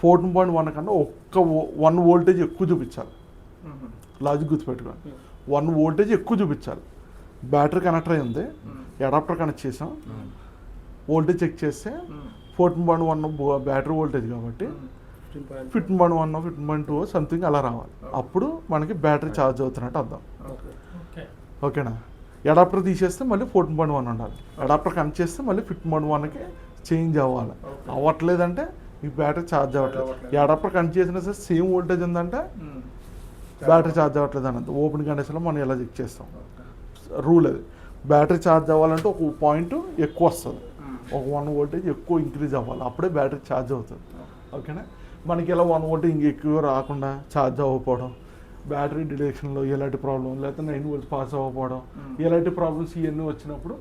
14.1 కన్నా 1 వోల్టేజ్ ఎక్కువ చూపించాలి. లాజిక్ గుర్తుపెట్టుకోండి, 1 వోల్టేజ్ ఎక్కువ చూపించాలి. బ్యాటరీ కనెక్టర్ అయి ఉంది, అడాప్టర్ కనెక్ట్ చేసాం, వోల్టేజ్ చెక్ చేస్తే 14.1 బ్యాటరీ వోల్టేజ్ కాబట్టి 15.1 15.2 సంథింగ్ అలా రావాలి. అప్పుడు మనకి బ్యాటరీ ఛార్జ్ అవుతున్నట్టు అర్థం. ఓకేనా, అడాప్టర్ తీసేస్తే మళ్ళీ 14.1 ఉండాలి. అడాప్టర్ కనెక్ట్ చేస్తే మళ్ళీ 15.1కి చేంజ్ అవ్వాలి. అవ్వట్లేదంటే ఈ బ్యాటరీ ఛార్జ్ అవ్వట్లేదు. అడాప్టర్ కనెక్ట్ చేసినా సరే సేమ్ వోల్టేజ్ ఉందంటే బ్యాటరీ ఛార్జ్ అవ్వట్లేదు అన్నది. ఓపెన్ కండిషన్లో మనం ఎలా చెక్ చేస్తాం, రూల్ అది. బ్యాటరీ ఛార్జ్ అవ్వాలంటే ఒక పాయింట్ ఎక్కువ వస్తుంది, ఒక 1 వోల్టేజ్ ఎక్కువ ఇంక్రీజ్ అవ్వాలి, అప్పుడే బ్యాటరీ ఛార్జ్ అవుతుంది. ఓకేనా, మనకి ఇలా 1 వోల్టేజ్ ఇంక ఎక్కువ రాకుండా ఛార్జ్ అవ్వకపోవడం, బ్యాటరీ డిడక్షన్లో ఎలాంటి ప్రాబ్లం, లేకపోతే 9 వోల్ట్స్ పాస్ అవ్వకపోవడం, ఎలాంటి ప్రాబ్లమ్స్ ఇవన్నీ వచ్చినప్పుడు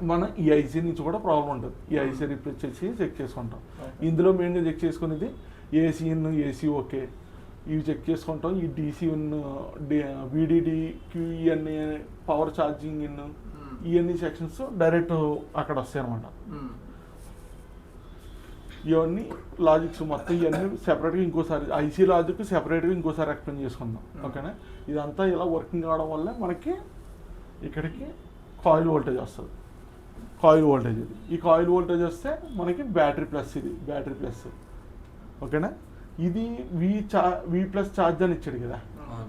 మన ఈ ఐసీ నుంచి కూడా ప్రాబ్లం ఉంటుంది. ఈ ఐసీ రిప్లేస్ చేసి చెక్ చేసుకుంటాం. ఇందులో మెయిన్గా చెక్ చేసుకునేది ఏసీ ఇన్, ఏసీ ఓకే, ఇవి చెక్ చేసుకుంటాం. ఈ DC in, VDD, QENA, power charging in, ఇవన్నీ సెక్షన్స్ డైరెక్ట్ అక్కడ వస్తాయి అనమాట. ఇవన్నీ లాజిక్స్ మొత్తం ఇవన్నీ సెపరేట్గా ఇంకోసారి ఐసీ లాజిక్ సెపరేట్గా ఇంకోసారి ఎక్స్ప్లెయిన్ చేసుకుందాం. ఓకేనా, ఇదంతా ఇలా వర్కింగ్ కావడం వల్ల మనకి ఇక్కడికి కాయిల్ వోల్టేజ్ వస్తుంది. కాయిల్ వోల్టేజ్ ఇది. ఈ కాయిల్ వోల్టేజ్ వస్తే మనకి బ్యాటరీ ప్లస్, ఇది బ్యాటరీ ప్లస్. ఓకేనా, ఇది వి ప్లస్ ఛార్జ్ అని ఇచ్చాడు కదా,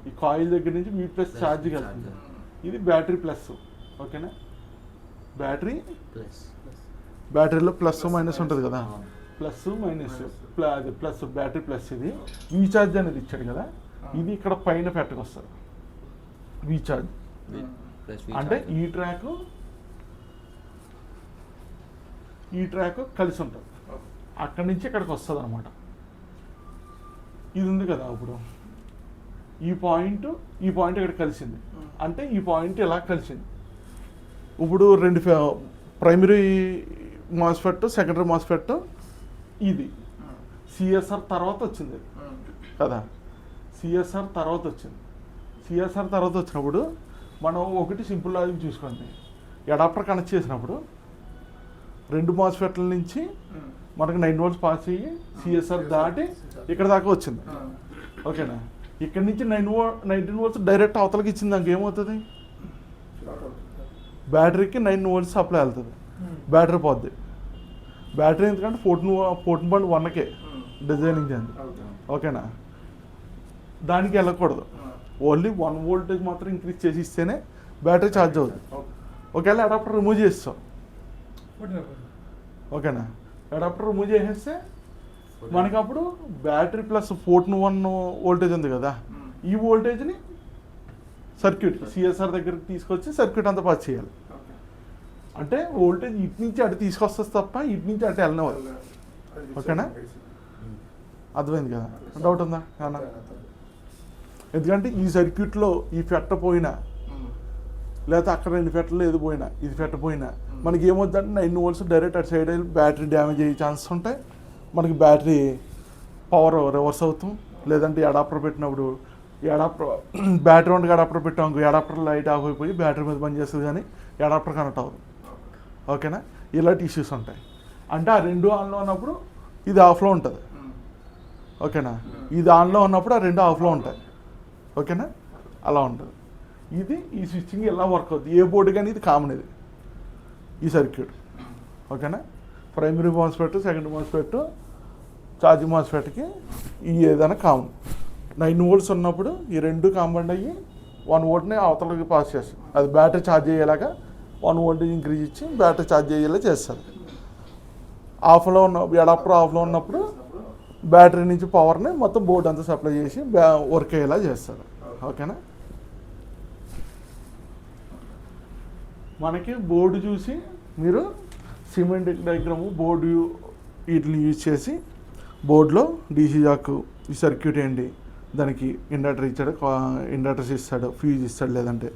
ఈ కాయిల్ దగ్గర నుంచి వి ప్లస్ ఛార్జ్ వెళ్తుంది. ఇది బ్యాటరీ ప్లస్. ఓకేనా, బ్యాటరీలో ప్లస్ మైనస్ ఉంటుంది కదా, plus minus, plus battery plus. ఇది వి ఛార్జ్ అనేది ఇచ్చాడు కదా, ఇది ఇక్కడ పైన పెట్టకొస్తుంది వి ఛార్జ్. అంటే ఈ ట్రాక్ కలిసి ఉంటుంది, అక్కడి నుంచి ఇక్కడికి వస్తుంది అనమాట. ఇది ఉంది కదా, ఇప్పుడు ఈ పాయింట్ ఇక్కడ కలిసింది అంటే ఈ పాయింట్ ఇలా కలిసింది. ఇప్పుడు రెండు ప్రైమరీ మాస్ఫెట్, సెకండరీ మాస్ఫెట్, ఇది సిఎస్ఆర్ తర్వాత వచ్చింది కదా, సిఎస్ఆర్ తర్వాత వచ్చినప్పుడు మనం ఒకటి సింపుల్ లాజిక్ చూసుకోండి. అడాప్టర్ కనెక్ట్ చేసినప్పుడు 2 మాస్ఫెట్ల నుంచి మనకు 9 వోల్ట్స్ పాస్ అయ్యి సిఎస్ఆర్ దాటి ఇక్కడ దాకా వచ్చింది. ఓకేనా, ఇక్కడ నుంచి 19 వోల్ట్స్ డైరెక్ట్ అవతలకి ఇచ్చింది. దానికి ఏమవుతుంది, బ్యాటరీకి 9 వోల్ట్స్ సప్లై వెళ్తుంది, బ్యాటరీ పోద్ది. బ్యాటరీ ఎందుకంటే 14.1కే డిజైనింగ్ చేయండి. ఓకేనా, దానికి వెళ్ళకూడదు. ఓన్లీ 1 వోల్టేజ్ మాత్రం ఇంక్రీజ్ చేసి ఇస్తేనే బ్యాటరీ ఛార్జ్ అవుతుంది. ఒకవేళ అడాప్టర్ రిమూవ్ చేస్తాం, ఓకేనా, అడాప్టర్ రిమూవ్ చేసేస్తే మనకి అప్పుడు బ్యాటరీ ప్లస్ 14.1 వోల్టేజ్ ఉంది కదా, ఈ వోల్టేజ్ని సర్క్యూట్ సిఎస్ఆర్ దగ్గరికి తీసుకొచ్చి సర్క్యూట్ అంతా పాస్ చేయాలి. అంటే వోల్టేజ్ ఇటు నుంచి అటు తీసుకొస్తుంది తప్ప ఇటు నుంచి అటు వెళ్ళినవాళ్ళు. ఓకేనా, అర్థమైంది కదా, డౌట్ ఉందా అన్న? ఎందుకంటే ఈ సర్క్యూట్లో ఈ ఫెట్ట పోయినా, లేకపోతే అక్కడ 2 ఫెట్టలు ఏది పోయినా, ఇది ఫెట్ట పోయినా మనకి ఏమవుతుందంటే 9 వోల్ట్స్ డైరెక్ట్ అటు సైడ్ వెళ్ళి బ్యాటరీ డ్యామేజ్ అయ్యే ఛాన్సెస్ ఉంటాయి. మనకి బ్యాటరీ పవర్ రివర్స్ అవుతాం. లేదంటే అడాప్టర్ పెట్టినప్పుడు బ్యాటరీ ఉండగా అడాప్టర్ పెట్టాం, అడాప్టర్ లైట్ ఆఫ్ అయిపోయి బ్యాటరీ మీద పనిచేస్తుంది కానీ అడాప్టర్ కనెక్ట్ అవ్వదు. ఓకేనా, ఇలాంటి ఇష్యూస్ ఉంటాయి. అంటే ఆ 2 ఆన్లో ఉన్నప్పుడు ఇది ఆఫ్లో ఉంటుంది. ఓకేనా, ఇది ఆన్లో ఉన్నప్పుడు ఆ 2 ఆఫ్లో ఉంటాయి. ఓకేనా, అలా ఉంటుంది. ఇది ఈ స్విచ్చింగ్ ఎలా వర్క్ అవుతుంది, ఏ బోర్డు కానీ ఇది కామన్, ఇది ఈ సర్క్యూట్. ఓకేనా, primary MOSFET, secondary MOSFET, charging మాస్ఫెట్కి ఈ ఏదైనా కామన్ 9 వోల్ట్స్ ఉన్నప్పుడు ఈ రెండు కాంబైండ్ అయ్యి 1 వోల్ట్ని అవతలకి పాస్ చేస్తుంది. అది బ్యాటరీ ఛార్జ్ అయ్యేలాగా 1 వోల్ట్ ఇంక్రీజ్ ఇచ్చి బ్యాటరీ ఛార్జ్ అయ్యేలా చేస్తుంది. ఆఫ్లో ఉన్న అడాప్టర్ ఆఫ్లో ఉన్నప్పుడు బ్యాటరీ నుంచి పవర్ని మొత్తం బోర్డు అంతా సప్లై చేసి వర్క్ అయ్యేలా చేస్తారు. ఓకేనా? మనకి బోర్డు చూసి మీరు సిమెంటిక్ డయాగ్రాము బోర్డు వీటిని యూజ్ చేసి బోర్డులో డీసీ జాక్ ఈ సర్క్యూట్ ఏంటి, దానికి ఇండక్టర్ ఇచ్చాడు, ఇండక్టర్స్ ఇస్తాడు, ఫ్యూజ్ ఇస్తాడు, లేదంటే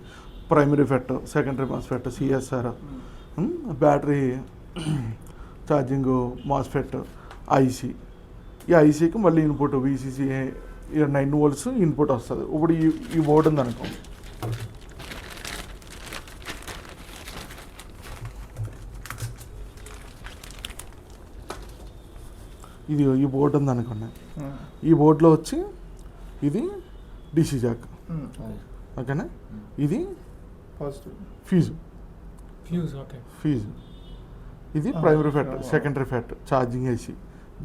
primary FET, secondary MOSFET, CSR, battery charging MOSFET, IC. ఈ ఐసీకి మళ్ళీ ఇన్పుట్ విసిసి 9 వోల్ట్స్ ఇన్పుట్ వస్తుంది. ఇప్పుడు ఈ బోర్డు ఉంది అనుకో, ఇది ఈ బోర్డు ఉంది అనుకోండి. ఈ బోర్డులో వచ్చి ఇది డిసి జాక్, ఓకేనా? ఇది ఫ్యూజ్, ఇది ప్రైమరీ ఫెట్, సెకండరీ ఫెట్, ఛార్జింగ్ ఐసి,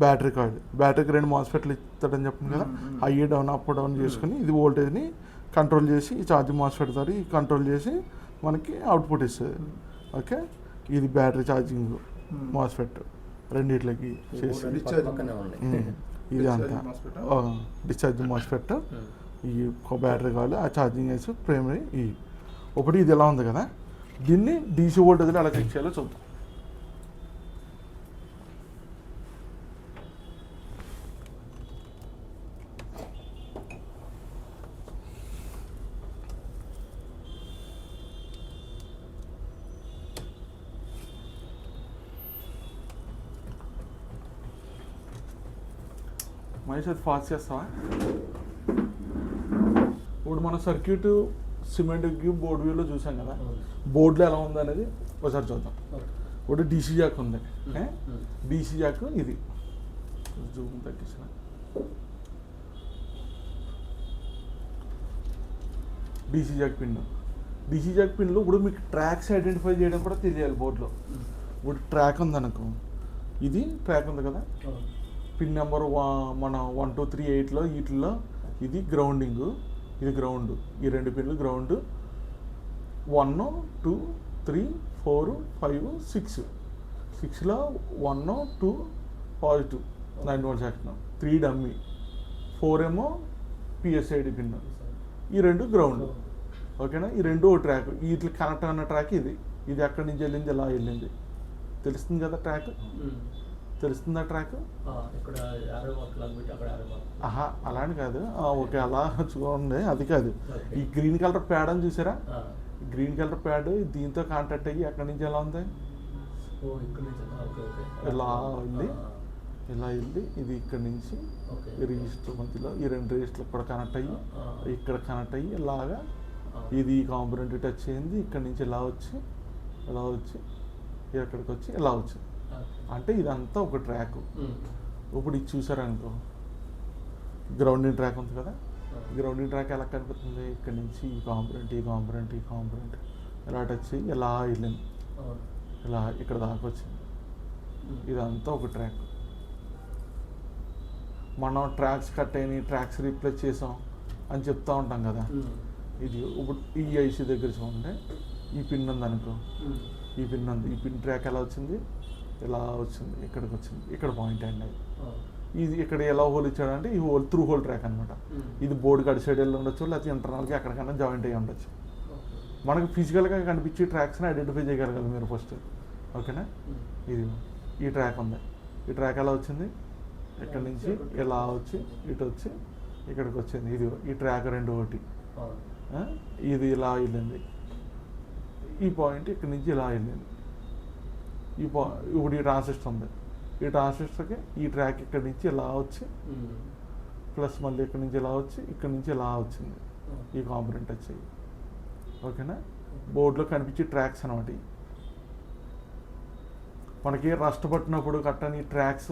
బ్యాటరీ కాయిల్. బ్యాటరీకి 2 మాస్ఫెట్లు ఇస్తాడని చెప్పండి కదా, హై డౌన్ అప్ డౌన్ చేసుకుని ఇది వోల్టేజ్ని కంట్రోల్ చేసి ఈ ఛార్జింగ్ మాస్ఫెట్ ద్వారా కంట్రోల్ చేసి మనకి అవుట్పుట్ ఇస్తుంది. ఓకే, ఇది బ్యాటరీ ఛార్జింగ్ మాస్ఫెట్ రెండిట్లకి చేసి ఇది అంతా డిశ్చార్జ్ మాస్ఫెట్, ఈ బ్యాటరీ కావాలి, ఆ ఛార్జింగ్ వేసి ప్రైమరీ. ఇప్పుడు ఇది ఎలా ఉంది కదా, దీన్ని డీసీ వోల్టేజ్లో ఎలా చెక్ చేయాలో చూద్దాం. మహేష్ అది ఫాస్ట్ చేస్తావా? ఇప్పుడు మన సర్క్యూట్ సిమెంట్కి బోర్డు వ్యూలో చూసాం కదా, బోర్డులో ఎలా ఉంది అనేది ఒకసారి చూద్దాం. ఇప్పుడు డీసీ జాక్ ఉంది, డీసీ జాక్ ఇది జూమ్ తగ్గించిన, DC jack pin. DC jack పిన్లో ఇప్పుడు మీకు ట్రాక్స్ ఐడెంటిఫై చేయడం కూడా తెలియాలి బోర్డులో. ఇప్పుడు ట్రాక్ ఉంది అనుకో, ఇది ట్రాక్ ఉంది కదా, పిన్ నెంబర్ మన 1 2 3 8లో వీటిల్లో ఇది గ్రౌండింగ్, ఇది గ్రౌండ్, ఈ 2 పిన్లు ground. 1 2 3 4 5 6, 6లో 1 2 positive 9 volts action, 3 dummy, 4 ఏమో పిఎస్ఐడి పిన్, ఈ 2 గ్రౌండ్. ఓకేనా? ఈ 2 ట్రాక్, వీటికి కనెక్ట్ అయిన ట్రాక్ ఇది. ఇది ఎక్కడి నుంచి వెళ్ళింది, ఎలా వెళ్ళింది తెలుస్తుంది కదా, ట్రాక్ తెలుస్తుందా? ట్రాక్ ఆహా అలా అని కాదు, ఓకే అలా చూడండి, అది కాదు. ఈ గ్రీన్ కలర్ ప్యాడ్ అని చూసారా, గ్రీన్ కలర్ ప్యాడ్ దీంతో కాంటాక్ట్ అయ్యి ఎక్కడి నుంచి ఎలా ఉంది, ఇలా వెళ్ళి ఇలా వెళ్ళి ఇది ఇక్కడ నుంచి రిజిస్టర్ మధ్యలో ఈ 2 రిజిస్టర్లకు కూడా కనెక్ట్ అయ్యి ఇక్కడ కనెక్ట్ అయ్యి ఇలాగా ఇది కాంపోనెంట్ టచ్ అయింది, ఇక్కడ నుంచి ఇలా వచ్చి ఎక్కడికి వచ్చి ఇలా వచ్చింది. అంటే ఇదంతా ఒక ట్రాక్. ఇప్పుడు ఇది చూసారనుకో, గ్రౌండింగ్ ట్రాక్ ఉంది కదా, గ్రౌండింగ్ ట్రాక్ ఎలా కనిపిస్తుంది, ఇక్కడ నుంచి ఈ కాంపోనెంట్ ఇలా టచ్ అయ్యి ఇలా వెళ్ళింది, ఇలా ఇక్కడ దాకా వచ్చింది. ఇదంతా ఒక ట్రాక్. మనం ట్రాక్స్ కట్ అయినాయి, ట్రాక్స్ రీప్లేస్ చేసాం అని చెప్తా ఉంటాం కదా. ఇది ఇప్పుడు ఈ ఐసీ దగ్గర చూడండి, ఈ పిన్ ఉంది అనుకో, ఈ పిన్ ఉంది, ఈ పిన్ ట్రాక్ ఎలా వచ్చింది, ఇలా వచ్చింది, ఇక్కడికి వచ్చింది, ఇక్కడ పాయింట్ అండి. ఇది ఇక్కడ ఎలా హోల్ ఇచ్చాడంటే ఈ హోల్ త్రూ హోల్ ట్రాక్ అనమాట. ఇది బోర్డు కడి సైడ్ వెళ్ళి ఉండొచ్చు, లేకపోతే ఇంటర్నల్గా ఎక్కడికైనా జాయింట్ అయ్యి ఉండొచ్చు. మనకు ఫిజికల్గా కనిపించే ట్రాక్స్ని ఐడెంటిఫై చేయగలగాలి మీరు ఫస్ట్. ఓకేనా? ఇది ఈ ట్రాక్ ఉంది, ఈ ట్రాక్ ఎలా వచ్చింది, ఇక్కడ నుంచి ఇలా వచ్చి ఇటు వచ్చి ఇక్కడికి వచ్చింది. ఇది ఈ ట్రాక్ 2 ఒకటి, ఇది ఇలా వెళ్ళింది, ఈ పాయింట్ ఇక్కడ నుంచి ఇలా వెళ్ళింది. ఇప్పుడు ఈ ట్రాన్సిస్టర్ ఉంది, ఈ ట్రాన్సిస్టర్కి ఈ ట్రాక్ ఇక్కడ నుంచి ఇలా వచ్చి ప్లస్ మళ్ళీ ఇక్కడ నుంచి ఇలా వచ్చి ఇక్కడ నుంచి ఇలా వచ్చింది, ఈ కాంపోనెంట్ వచ్చాయి. ఓకేనా? బోర్డులో కనిపించే ట్రాక్స్ అనమాట. మనకి రస్ట్ పట్టినప్పుడు కట్టని ట్రాక్స్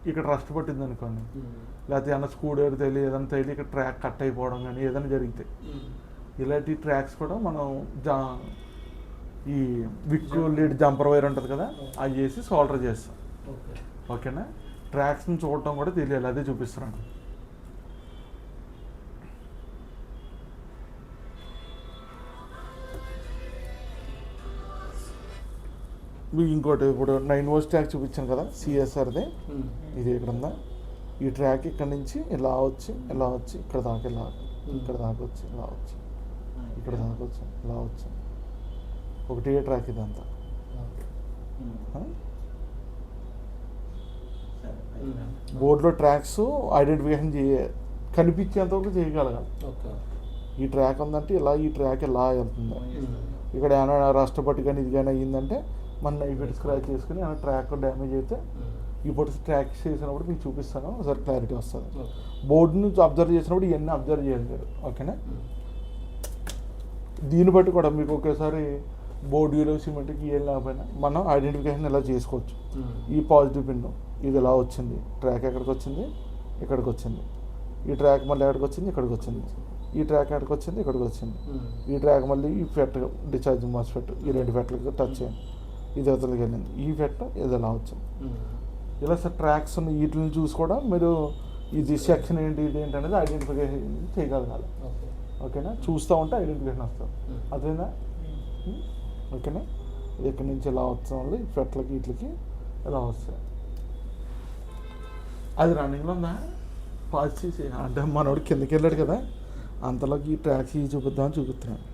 ఇక్కడ రస్ట్ పట్టింది అనుకోండి, లేకపోతే ఏమన్నా స్క్రూ డ్రైవర్ తేలి ఏదైనా తేలి ఇక్కడ ట్రాక్ కట్ అయిపోవడం కానీ ఏదైనా జరిగితే ఇలాంటి ట్రాక్స్ కూడా మనం ఈ విక్ లీడ్ జంపర్ వైర్ ఉంటుంది కదా, అవి చేసి సోల్డర్ చేస్తాం. ఓకేనా? ట్రాక్స్ని చూడటం కూడా తెలియాలి, అదే చూపిస్తున్నాను. మీకు ఇంకోటి ఇప్పుడు 9 volts ట్రాక్ చూపించాను కదా సిఎస్ఆర్ది, ఇది ఇక్కడ ఉందా, ఈ ట్రాక్ ఇక్కడ నుంచి ఇలా వచ్చి ఇక్కడ దాకా ఇలా ఇక్కడ దాకా వచ్చి ఇలా వచ్చి ఇక్కడ దాకా వచ్చి ఇలా వచ్చి ఒకటే ట్రాక్ ఇదంతా. బోర్డులో ట్రాక్స్ ఐడెంటిఫికేషన్ కనిపించేంతవరకు చేయగలగాలి. ఈ ట్రాక్ ఉందంటే ఇలా, ఈ ట్రాక్ ఇలా వెళ్తుంది. ఇక్కడ ఏమైనా రాష్ట్రపతి కానీ ఇది కానీ అయ్యిందంటే మన నైఫ్ స్క్రాచ్ చేసుకుని ఏమైనా ట్రాక్ డ్యామేజ్ అయితే ఈ పొట్టి ట్రాక్ చేసినప్పుడు మీకు చూపిస్తాను, ఒకసారి క్లారిటీ వస్తుంది. బోర్డుని అబ్జర్వ్ చేసినప్పుడు ఇవన్నీ అబ్జర్వ్ చేయాలి మీరు, ఓకేనా. దీన్ని బట్టి కూడా మీకు ఒకేసారి బోర్డులో సిమెంట్కి ఏం లేకపోయినా మనం ఐడెంటిఫికేషన్ ఇలా చేసుకోవచ్చు. ఈ పాజిటివ్ పిన్ ఇది ఇలా వచ్చింది, ట్రాక్ ఎక్కడికి వచ్చింది, ఇక్కడికి వచ్చింది. ఈ ట్రాక్ మళ్ళీ ఎక్కడికి వచ్చింది, ఇక్కడికి వచ్చింది. ఈ ట్రాక్ ఎక్కడికి వచ్చింది, ఇక్కడికి వచ్చింది. ఈ ట్రాక్ మళ్ళీ ఈ ఫెట్ డిశ్చార్జింగ్ మాస్ ఫెట్ ఈ 2 ఫెట్లకి టచ్ అయ్యింది, ఇది అవతలకి వెళ్ళింది. ఈ ఫెట్ ఇది ఇలా వచ్చింది. ఇలా సార్ ట్రాక్స్ ఉన్న వీటిని చూసి కూడా మీరు ఇది సెక్షన్ ఏంటి ఇది ఏంటి అనేది ఐడెంటిఫికేషన్ చేయగలగాలి, ఓకేనా. చూస్తూ ఉంటే ఐడెంటిఫికేషన్ వస్తుంది, అదేనా, ఓకేనా. ఇక్కడి నుంచి ఇలా వస్తాం వల్ల ఈ ఫెట్లకి వీటికి ఇలా వస్తాయి. అది రన్నింగ్లో ఉందా, పాజ్ చేసి అంటే మనోడు కిందకి వెళ్ళాడు కదా, అంతలోకి ఈ ట్రాక్స్ చూపిద్దామని చూపిస్తున్నాను.